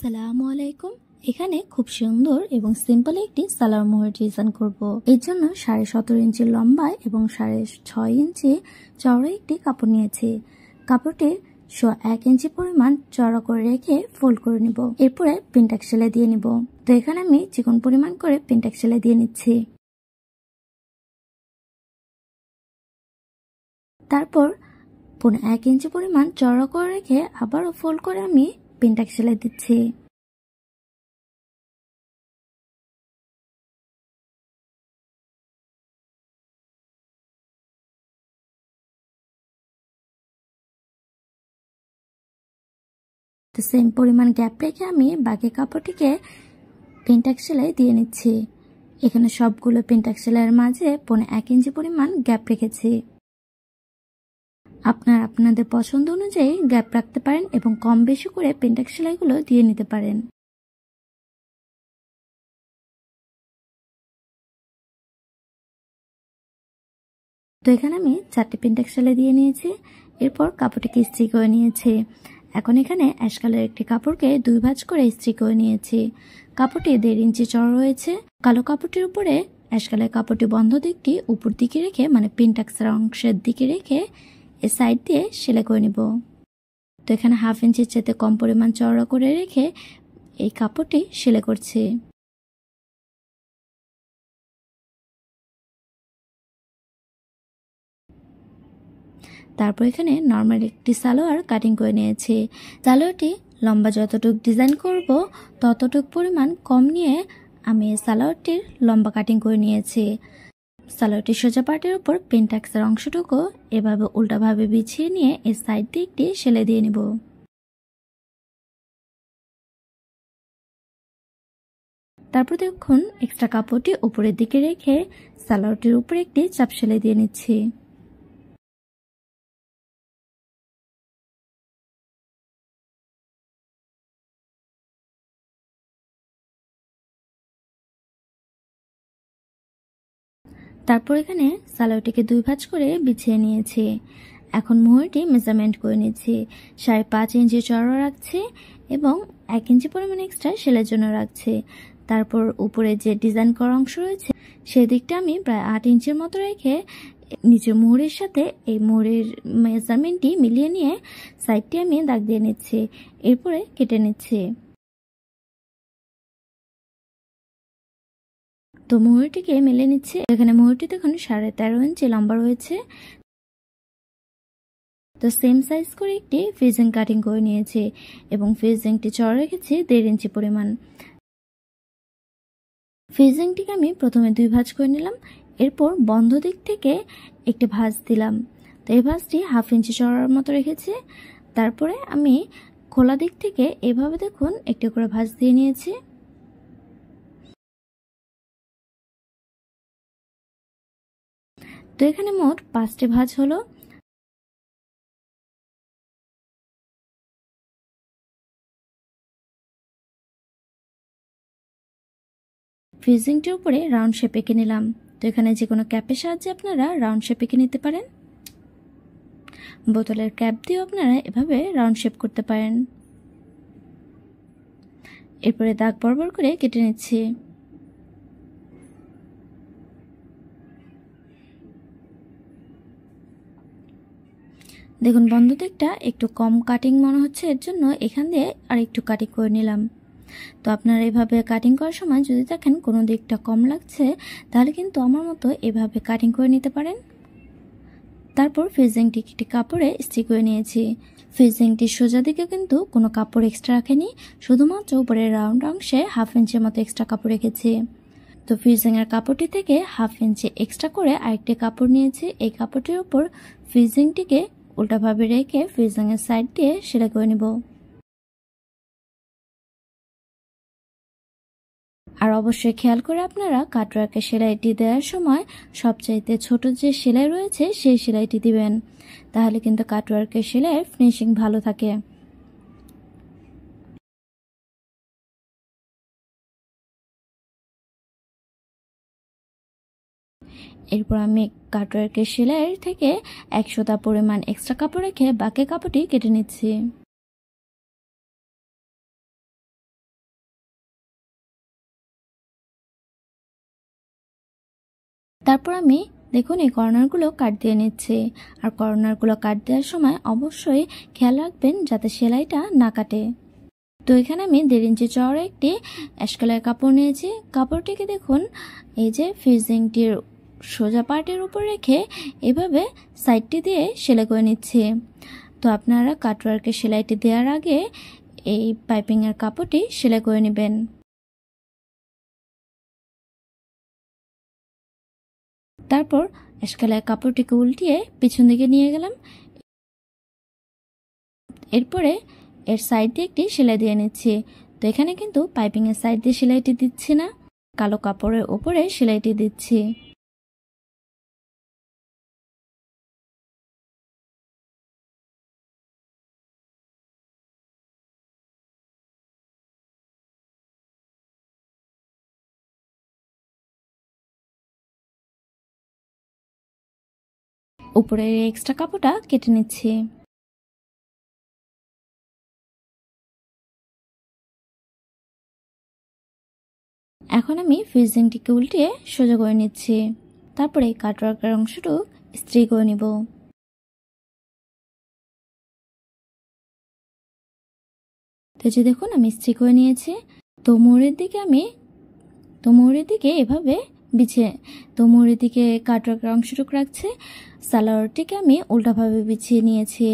আসসালামু আলাইকুম। এখানে খুব সুন্দর এবং সিম্পল একটি সালোয়ার মোহর ডিজাইন করব। এর জন্য 17.5 ইঞ্চি লম্বা এবং 6.5 ইঞ্চি চওড়া একটি কাপড় নিয়েছি। কাপড়টি 1 ইঞ্চি পরিমাণ চওড়া করে রেখে ফোল্ড করে নিব। এরপরে পিনটাক সেলাই দিয়ে নিব। তো এখানে আমি চিকন পরিমাণ করে পিনটাক সেলাই দিয়ে নিচ্ছি। তারপর 1 ইঞ্চি পরিমাণ চওড়া করে রেখে আবারও ফোল্ড করে আমি পিনটাক সেলাই দিচ্ছি। তো সেম পরিমাণ গ্যাপ রেখে আমি বাকি কাপড়টিকে পিনটাক সেলাই দিয়ে নিচ্ছি। এখানে সবগুলো পিনটাক সেলাইয়ের মাঝে 1 ইঞ্চি পরিমাণ গ্যাপ রেখেছি। আপনারা আপনাদের পছন্দ অনুযায়ী গ্যাপ রাখতে পারেন এবং কম বেশি করে পিনটাক সেলাইগুলো দিয়ে নিতে পারেন। তো এখানে আমি 4টি পিনটাক সেলাই দিয়ে নিয়েছি। এরপর কাপড়টিকে ইস্ত্রি করে নিয়েছি। এখন এখানে অ্যাশ কালার একটি কাপড়কে 2 ভাঁজ করে ইস্ত্রি করে নিয়েছি। কাপড়টি 1.5 ইঞ্চি চওড়া রয়েছে। কালো কাপড়টির উপরে অ্যাশ কালার কাপড়টি বন্ধ দিকটি উপর দিকে রেখে মানে পিনটাক্সের অংশের দিকে রেখে এই সাইড দিয়ে সেলাই করে নিব। তো এখানে 1/2 ইঞ্চির চাইতে কম পরিমাণ চওড়া করে রেখে এই কাপড়টি সেলাই করছি। তারপর এখানে নর্মাল একটি সালোয়ার কাটিং করে নিয়েছি। সালোয়ারটি লম্বা যতটুকু ডিজাইন করব ততটুকু পরিমাণ কম নিয়ে আমি সালোয়ারটির লম্বা কাটিং করে নিয়েছি। সালোয়ারটির সোজা পার্টের উপর পিনটাক্সের অংশটুকু এভাবে উল্টাভাবে বিছিয়ে নিয়ে এই সাইড দিয়ে একটি সেলাই দিয়ে নিব। তারপর দেখুন এক্সট্রা কাপড়টি উপরের দিকে রেখে সালোয়ারটির উপরে একটি চাপ সেলাই দিয়ে নিচ্ছি। তারপর এখানে সালোয়ারটিকে 2 ভাঁজ করে বিছিয়ে নিয়েছি। এখন মোহরটি মেজারমেন্ট করে নিচ্ছি। 5.5 ইঞ্চি চওড়া রাখছি এবং 1 ইঞ্চি পরিমাণ এক্সট্রা সেলাইয়ের জন্য রাখছি। তারপর উপরে যে ডিজাইন করা অংশ রয়েছে সেই দিকটা আমি প্রায় 8 ইঞ্চির মতো রেখে নিচের মোহরের সাথে এই মোহরের মেজারমেন্টটি মিলিয়ে নিয়ে সাইডটি আমি দাগ দিয়ে নিচ্ছি। এরপরে কেটে নিচ্ছি। তো মোহরটিকে মেলে নিচ্ছি। এখানে মোহরটি দেখুন 13.5 ইঞ্চি লম্বা রয়েছে। তো সেম সাইজ করে একটি ফিজিং কাটিং করে নিয়েছি এবং ফিজিংটি চড়া রেখেছি 1.5 ইঞ্চি পরিমাণ। ফিজিংটিকে আমি প্রথমে 2 ভাঁজ করে নিলাম। এরপর বন্ধ দিক থেকে একটি ভাঁজ দিলাম। তো এই ভাঁজটি 1/2 ইঞ্চি চড়ার মতো রেখেছি। তারপরে আমি খোলা দিক থেকে এভাবে দেখুন একটি করে ভাঁজ দিয়ে নিয়েছি। তো এখানে মোট 5টি ভাঁজ হলো। ফিজিংটির উপরে রাউন্ড শেপ এঁকে নিলাম। তো এখানে যে কোনো ক্যাপের সাহায্যে আপনারা রাউন্ড শেপ এঁকে নিতে পারেন। বোতলের ক্যাপ দিয়েও আপনারা এভাবে রাউন্ড শেপ করতে পারেন। এরপরে দাগ বরাবর করে কেটে নিচ্ছি। দেখুন বন্ধ দিকটা একটু কম কাটিং মনে হচ্ছে, এর জন্য এখান দিয়ে আর একটু কাটিং করে নিলাম। তো আপনারা এভাবে কাটিং করার সময় যদি দেখেন কোনো দিকটা কম লাগছে তাহলে কিন্তু আমার মতো এভাবে কাটিং করে নিতে পারেন। তারপর ফিজিংটি একটি কাপড়ে স্টিক করে নিয়েছি। ফিজিংটি সোজা দিকে কিন্তু কোনো কাপড় এক্সট্রা রাখেনি, শুধুমাত্র উপরের রাউন্ড অংশে 1/2 ইঞ্চির মতো এক্সট্রা কাপড় রেখেছি। তো ফিজিং এর কাপড়টি থেকে 1/2 ইঞ্চি এক্সট্রা করে আরেকটি কাপড় নিয়েছি। এই কাপড়টির উপর ফিজিংটিকে উল্টাভাবে রেখে ফিজিং এর সাইড দিয়ে সেলাই করে নিব। আর অবশ্যই খেয়াল করে আপনারা কাটওয়ার্কের সেলাইটি দেওয়ার সময় সবচাইতে ছোট যে সেলাই রয়েছে সেই সেলাইটি দিবেন, তাহলে কিন্তু কাটওয়ার্কের সেলাইয়ের ফিনিশিং ভালো থাকে। এরপর আমি কাটওয়ার্কের সেলাইয়ের থেকে 1 সুতা পরিমাণ এক্সট্রা কাপড় রেখে বাকি কাপড়টি কেটে নিচ্ছি। তারপর আমি দেখুন এই কর্নারগুলো কাট দিয়ে নিচ্ছি। আর কর্নারগুলো কাট দেওয়ার সময় অবশ্যই খেয়াল রাখবেন যাতে সেলাইটা না কাটে। তো এখানে আমি 1.5 ইঞ্চি চওড়া একটি অ্যাশ কালার কাপড় নিয়েছি। কাপড়টিকে দেখুন এই যে ফিজিংটির সোজা পার্টের উপর রেখে এভাবে সাইডটি দিয়ে সেলাই করে নিচ্ছি। তো আপনারা কাটওয়ার্কের সেলাইটি দেওয়ার আগে এই পাইপিংয়ের কাপড়টি সেলাই করে নেবেন। তারপর অ্যাশ কালার কাপড়টিকে উল্টিয়ে পিছন দিকে নিয়ে গেলাম। এরপরে এর সাইড দিয়ে একটি সেলাই দিয়ে নিচ্ছি। তো এখানে কিন্তু পাইপিংয়ের সাইড দিয়ে সেলাইটি দিচ্ছি না, কালো কাপড়ের ওপরে সেলাইটি দিচ্ছি। উপরের এক্সট্রা কাপড়টা কেটে নিচ্ছি। এখন আমি ফিজিংটিকে উল্টিয়ে সোজা করে নিচ্ছি। তারপরে কাটওয়ার্কের অংশটুকু ইস্ত্রি করে নিব। তো যে দেখুন আমি ইস্ত্রি করে নিয়েছি। তো মোড়ের দিকে এভাবে বিছিয়ে, তো মোড়ের দিকে কাটওয়ার্কের অংশটুকু রাখছে। সালোয়ারটিকে আমি উল্টাভাবে বিছিয়ে নিয়েছি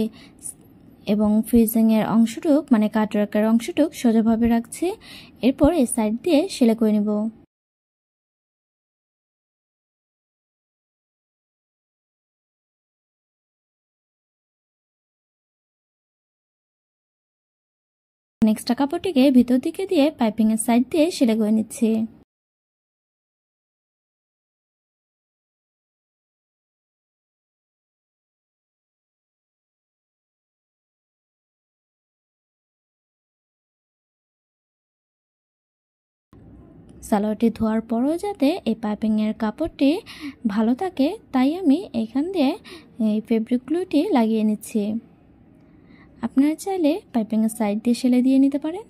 এবং ফিজিংয়ের অংশটুক মানে কাটওয়ার্কের অংশটুক সোজাভাবে রাখছি। এরপর এই সাইড দিয়ে সেলাই করে নিব। নেক্সট কাপড়টিকে ভিতর দিকে দিয়ে পাইপিংয়ের সাইড দিয়ে সেলাই করে নিচ্ছি। সালোয়ারটি ধোয়ার পরও যাতে এই পাইপিংয়ের কাপড়টি ভালো থাকে তাই আমি এখান দিয়ে এই ফেব্রিক গ্লুটি লাগিয়ে নিচ্ছি। আপনারা চাইলে পাইপিংয়ের সাইড দিয়ে সেলাই দিয়ে নিতে পারেন।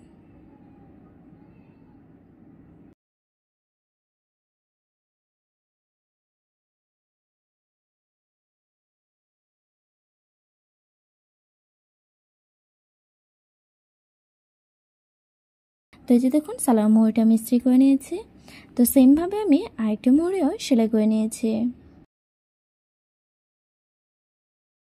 তো এই যে দেখুন সালোয়ার মোড়টা আমি ইস্ত্রি করে নিয়েছি। তো সেমভাবে আমি আরেকটি মোড়েও সেলাই করে নিয়েছি।